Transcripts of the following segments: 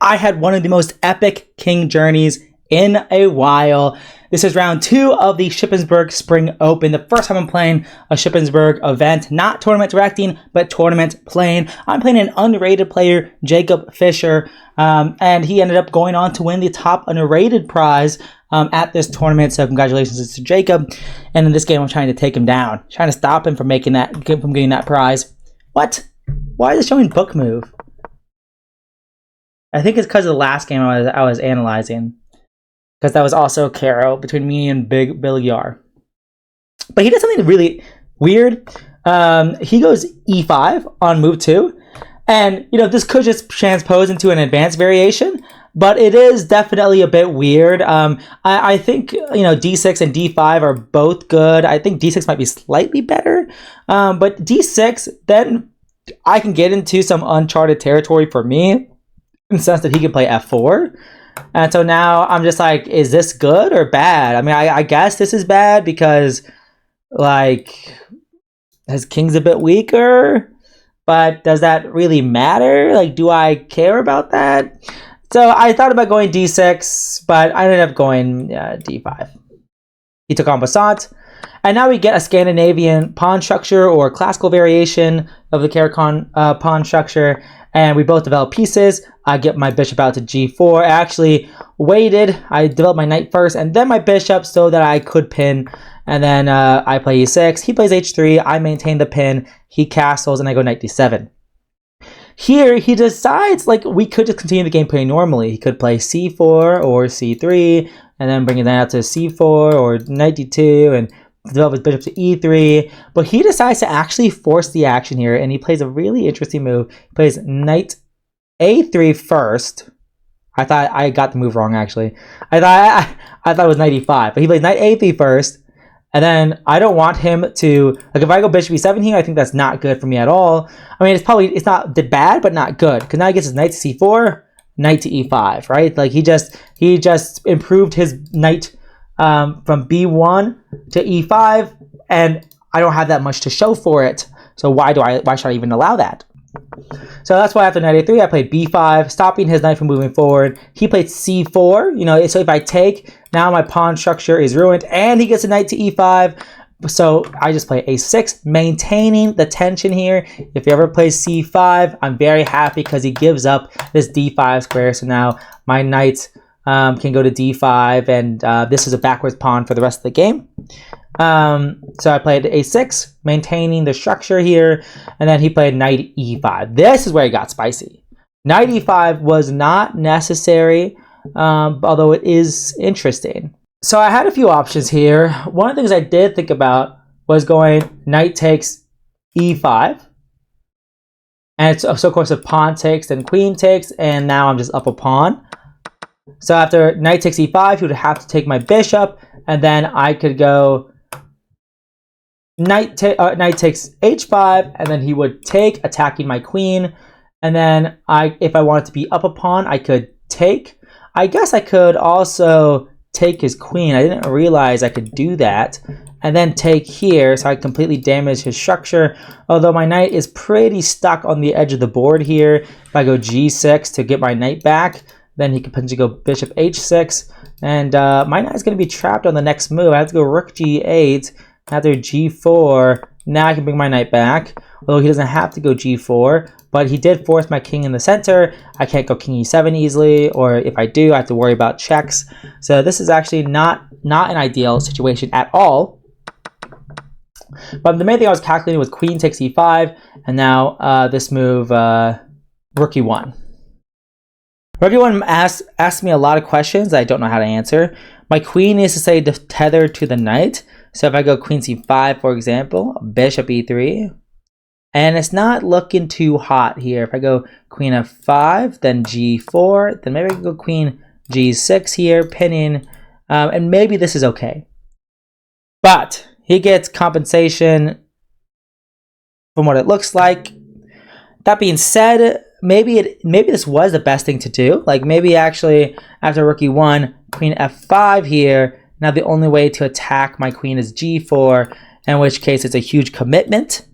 I had one of the most epic king journeys in a while. This is round 2 of the Shippensburg Spring Open. The first time I'm playing a Shippensburg event, not tournament directing, but tournament playing. I'm playing an unrated player, Jacob Fisher, and he ended up going on to win the top unrated prize at this tournament. So congratulations to Jacob. And in this game, I'm trying to take him down, trying to stop him from getting that prize. What? Why is it showing book move? I think it's because of the last game I was analyzing. Because that was also Caro between me and Billy R. But he did something really weird. He goes e5 on move 2. And, this could just transpose into an advanced variation. But it is definitely a bit weird. I think, d6 and d5 are both good. I think d6 might be slightly better. But d6, then I can get into some uncharted territory for me. In the sense that he can play f4. And so now I'm just like, is this good or bad? I mean, I guess this is bad because, his king's a bit weaker. But does that really matter? Do I care about that? So I thought about going d6, but I ended up going d5. He took on PASSANT. And now we get a Scandinavian pawn structure or classical variation of the Caro-Kann pawn structure. And we both develop pieces. I get my bishop out to g4. I actually waited. I developed my knight first and then my bishop so that I could pin. And then I play e6. He plays h3. I maintain the pin. He castles and I go knight d7. Here he decides we could just continue the gameplay normally. He could play c4 or c3 and then bring it out to c4 or knight d2 and develop his bishop to e3, but he decides to actually force the action here, and he plays a really interesting move. He plays knight a3 first. I thought I got the move wrong, actually. I thought it was knight e5, but he plays knight a3 first, and then I don't want him to, if I go bishop e7 here, I think that's not good for me at all. I mean, it's not bad, but not good, because now he gets his knight to c4, knight to e5, right? He just improved his knight from b1 to e5, and I don't have that much to show for it. So why should I even allow that? So that's why after knight a3, I played b5, stopping his knight from moving forward. He played c4. So if I take, now my pawn structure is ruined, and he gets a knight to e5. So I just play a6, maintaining the tension here. If he ever plays c5, I'm very happy because he gives up this d5 square. So now my knight can go to d5, and this is a backwards pawn for the rest of the game. So I played a6, maintaining the structure here, and then he played knight e5. This is where it got spicy. Knight e5 was not necessary, although it is interesting. So I had a few options here. One of the things I did think about was going knight takes e5, and so of course if pawn takes, then queen takes, and now I'm just up a pawn. So after knight takes e5, he would have to take my bishop, and then I could go knight takes h5, and then he would take, attacking my queen. And then if I wanted to be up a pawn, I could take. I guess I could also take his queen. I didn't realize I could do that. And then take here, so I completely damage his structure. Although my knight is pretty stuck on the edge of the board here. If I go g6 to get my knight back, then he could potentially go bishop h6. And my knight is going to be trapped on the next move. I have to go rook g8. After g4, now I can bring my knight back. Although he doesn't have to go g4. But he did force my king in the center. I can't go king e7 easily. Or if I do, I have to worry about checks. So this is actually not an ideal situation at all. But the main thing I was calculating was queen takes e5. And now this move, rook e1. Everyone asked me a lot of questions that I don't know how to answer. My queen is to say tethered to the knight. So if I go queen c5, for example, bishop e3, and it's not looking too hot here. If I go queen f5, then g4, then maybe I can go queen g6 here, pinning, and maybe this is okay. But he gets compensation from what it looks like. That being said, maybe this was the best thing to do. Maybe actually after rook e1, queen f5 here. Now the only way to attack my queen is g4, in which case it's a huge commitment.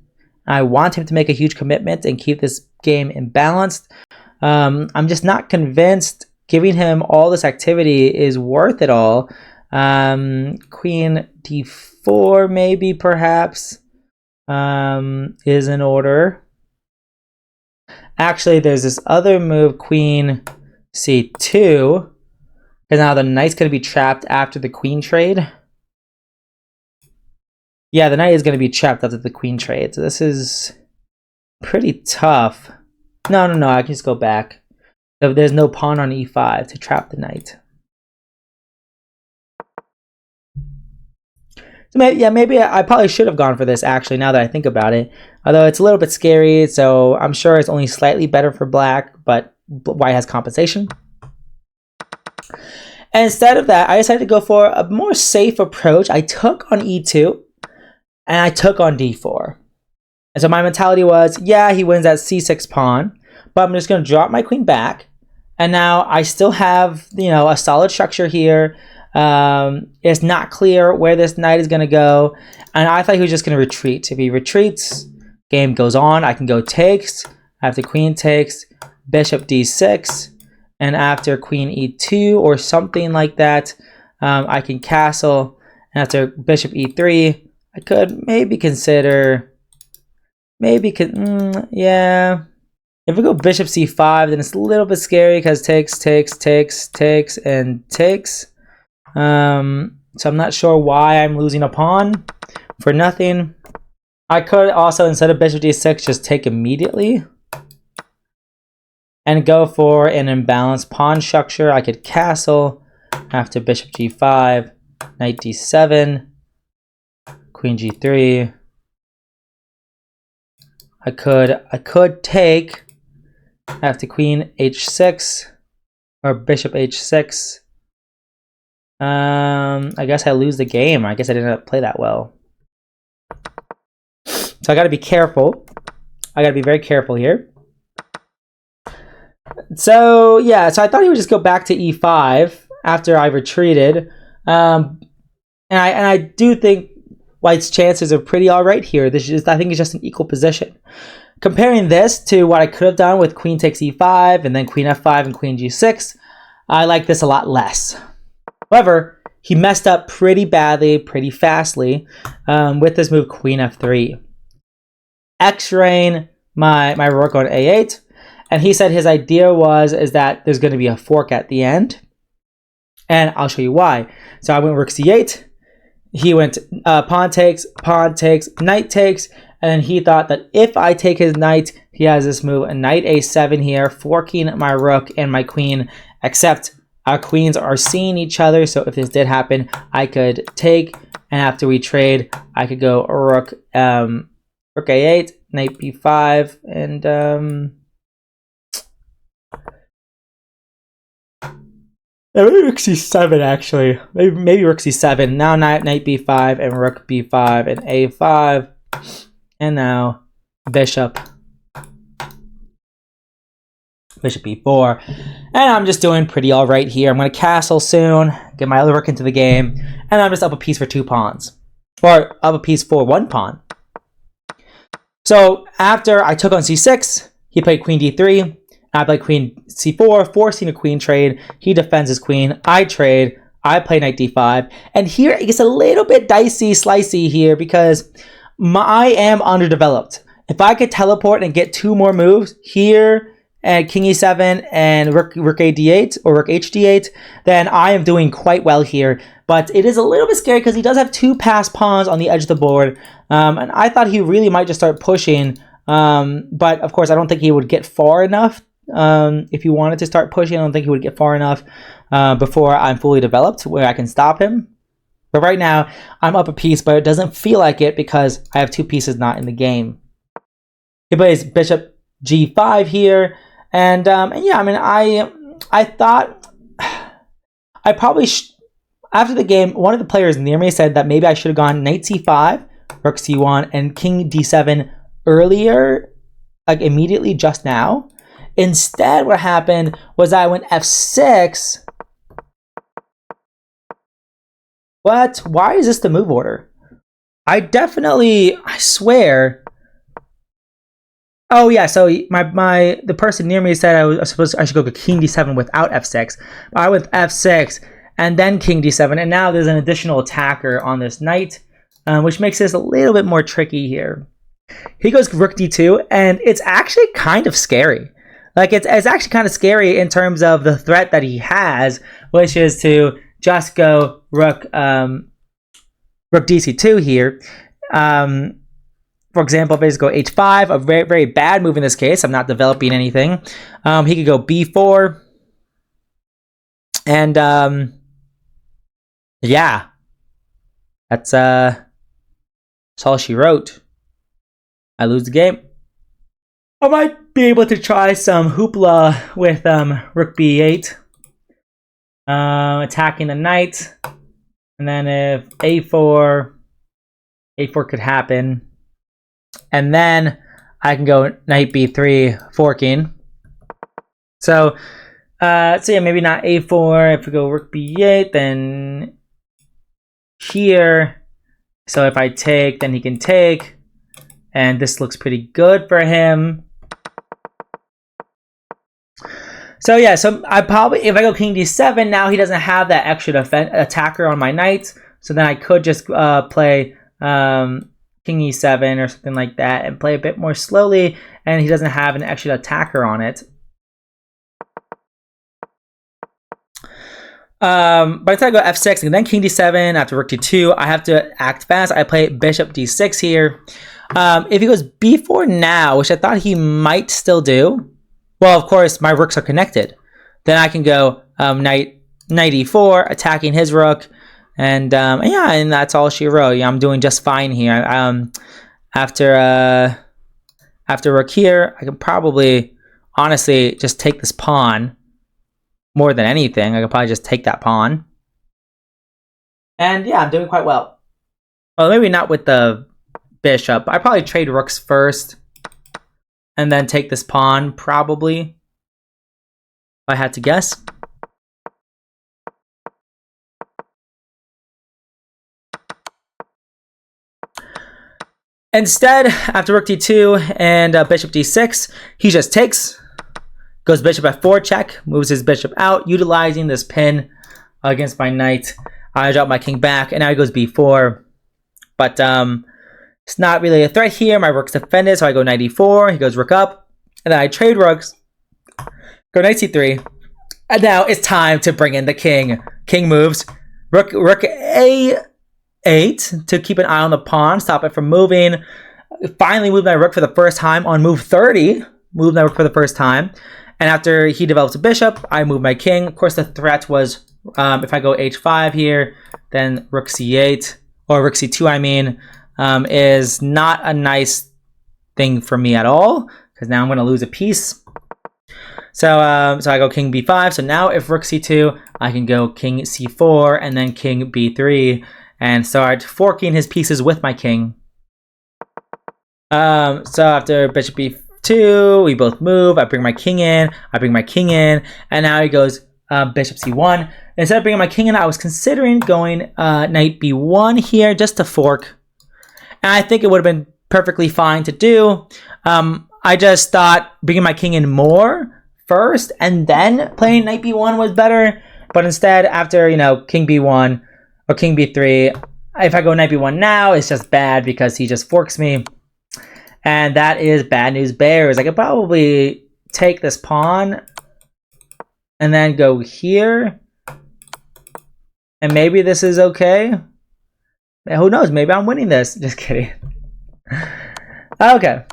I want him to make a huge commitment and keep this game imbalanced. I'm just not convinced giving him all this activity is worth it all. Queen d4 maybe, perhaps, is in order. Actually, there's this other move, queen c2, because now the knight's going to be trapped after the queen trade. Yeah, the knight is going to be trapped after the queen trade, so this is pretty tough. No, I can just go back. There's no pawn on e5 to trap the knight. So maybe I probably should have gone for this, actually, now that I think about it. Although it's a little bit scary, so I'm sure it's only slightly better for black, but white has compensation. And instead of that, I decided to go for a more safe approach. I took on e2, and I took on d4. And so my mentality was, yeah, he wins that c6 pawn, but I'm just going to drop my queen back. And now I still have, a solid structure here. It's not clear where this knight is going to go. And I thought he was just going to retreat. If he retreats, game goes on. I can go takes. After queen takes, bishop d6. And after queen e2 or something like that, I can castle. And after bishop e3, I could maybe consider... yeah. If we go bishop c5, then it's a little bit scary because takes, and takes. So I'm not sure why I'm losing a pawn for nothing. I could also, instead of bishop d6, just take immediately and go for an imbalanced pawn structure. I could castle after bishop g5, knight d7, queen g3. I could take after queen h6 or bishop h6. I guess I lose the game. I guess I didn't play that well. So I got to be careful. I got to be very careful here. So yeah, so I thought he would just go back to e5 after I retreated. And I do think white's chances are pretty all right here. I think it's just an equal position. Comparing this to what I could have done with queen takes e5 and then queen f5 and queen g6, I like this a lot less. However, he messed up pretty badly, pretty fastly with this move queen f3. X-raying my rook on a8, and he said his idea is that there's going to be a fork at the end, and I'll show you why. So I went rook c8. He went pawn takes, knight takes, and he thought that if I take his knight, he has this move, a knight a7 here, forking my rook and my queen, except our queens are seeing each other, so if this did happen, I could take, and after we trade, I could go rook a8, knight b5, and maybe rook c7 actually. Maybe rook c7. Now knight b5 and rook b5 and a5. And now bishop e4. And I'm just doing pretty all right here. I'm going to castle soon, get my other rook into the game, and I'm just up a piece for 2 pawns. Or up a piece for 1 pawn. So after I took on c6, he played queen d3. I play queen c4, forcing a queen trade. He defends his queen. I trade. I play knight d5. And here it gets a little bit dicey, slicey here because I am underdeveloped. If I could teleport and get 2 more moves here and king e7 and rook a d8 or rook h d8, then I am doing quite well here. But it is a little bit scary because he does have 2 passed pawns on the edge of the board. And I thought he really might just start pushing. But of course, I don't think he would get far enough. If he wanted to start pushing, I don't think he would get far enough before I'm fully developed where I can stop him. But right now, I'm up a piece, but it doesn't feel like it because I have 2 pieces not in the game. He plays bishop g5 here, and yeah, I mean, I thought I probably after the game, one of the players near me said that maybe I should have gone knight c5, rook c1, and king d7 earlier, like immediately just now. Instead, what happened was I went f6. What? Why is this the move order? I swear. Oh yeah, so the person near me said I should go king d7 without f6. But I went f6 and then king d7, and now there's an additional attacker on this knight, which makes this a little bit more tricky here. He goes rook d2, and it's actually kind of scary. Like it's actually kind of scary in terms of the threat that he has, which is to just go rook dc2 here. For example, if I just go h5, a very, very bad move in this case. I'm not developing anything. He could go b4. And yeah, that's all she wrote. I lose the game. I might be able to try some hoopla with rook b8, attacking the knight, and then if a4 could happen, and then I can go knight b3 forking. So yeah, maybe not a4. If we go rook b8, then here. So if I take, then he can take, and this looks pretty good for him. So yeah, so I probably, if I go king d7, now he doesn't have that extra attacker on my knight. So then I could just play king e7 or something like that and play a bit more slowly, and he doesn't have an extra attacker on it. But instead I go f6 and then king d7 after rook d2, I have to act fast. I play bishop d6 here. If he goes b4 now, which I thought he might still do, well, of course, my rooks are connected. Then I can go knight e4, attacking his rook, and yeah, and that's all she wrote. Yeah, I'm doing just fine here. After rook here, I can probably, honestly, just take this pawn more than anything. I could probably just take that pawn. And yeah, I'm doing quite well. Well, maybe not with the bishop. I probably trade rooks first, and then take this pawn, probably, if I had to guess. Instead, after rook d2 and bishop d6, he just takes, goes bishop f4 check, moves his bishop out, utilizing this pin against my knight. I drop my king back, and now he goes b4. But it's not really a threat here. My rook's defended, so I go knight e4. He goes rook up, and then I trade rooks, go knight c3, and now it's time to bring in the king. King moves, rook a8 to keep an eye on the pawn, stop it from moving. Finally moved my rook for the first time on move 30. Moved my rook for the first time. And after he develops a bishop, I move my king. Of course, the threat was if I go h5 here, then rook c8, or rook c2, I mean, is not a nice thing for me at all, because now I'm going to lose a piece. So I go king b5. So now if rook c2, I can go king c4 and then king b3 and start forking his pieces with my king. So after bishop b2, we both move. I bring my king in. And now he goes bishop c1. Instead of bringing my king in, I was considering going knight b1 here just to fork. And I think it would have been perfectly fine to do. I just thought bringing my king in more first and then playing knight b1 was better. But instead, after, king b1 or king b3, if I go knight b1 now, it's just bad because he just forks me. And that is bad news bears. I could probably take this pawn and then go here. And maybe this is okay. Who knows? Maybe I'm winning this. Just kidding. Okay.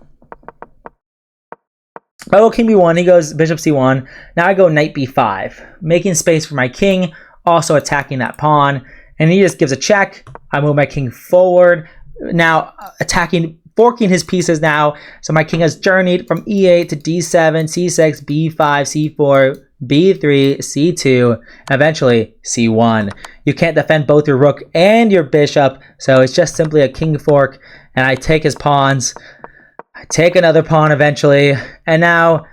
I go king b1. He goes bishop c1. Now I go knight b5, making space for my king, also attacking that pawn. And he just gives a check. I move my king forward. Now attacking, forking his pieces now. So my king has journeyed from e8 to d7, c6, b5, c4, b3, c2, eventually c1. You can't defend both your rook and your bishop, so it's just simply a king fork, and I take his pawns. I take another pawn eventually, and now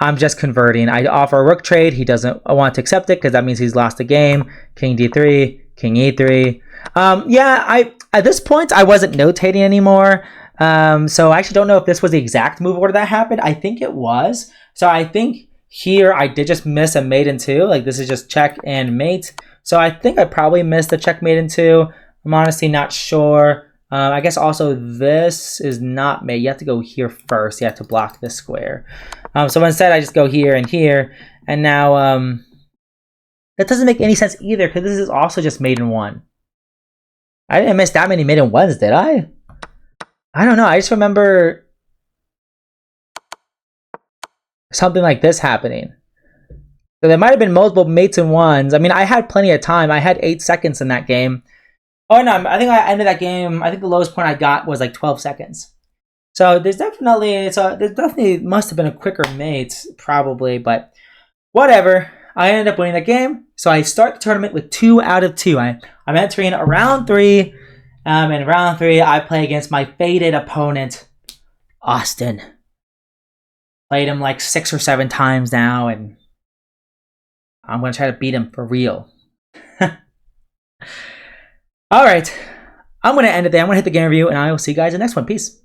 I'm just converting. I offer a rook trade. He doesn't want to accept it because that means he's lost the game. King d3, king e3. Yeah, at this point I wasn't notating anymore. So I actually don't know if this was the exact move order that happened. I think it was. So I think here I did just miss a mate in 2. Like this is just check and mate. So I think I probably missed the checkmate in 2. I'm honestly not sure. I guess also this is not mate. You have to go here first. You have to block this square. So instead I just go here and here. And now that doesn't make any sense either because this is also just mate in 1. I didn't miss that many mate in 1s, did I? I don't know. I just remember something like this happening. So there might have been multiple mates in 1s. I mean, I had plenty of time. I had 8 seconds in that game. Oh, no. I think I ended that game. I think the lowest point I got was like 12 seconds. So there definitely must have been a quicker mate, probably. But whatever. I ended up winning that game. So I start the tournament with 2 out of 2. I'm entering round 3. In round 3, I play against my fated opponent, Austin. Played him like 6 or 7 times now, and I'm going to try to beat him for real. All right. I'm going to end it there. I'm going to hit the game review, and I will see you guys in the next one. Peace.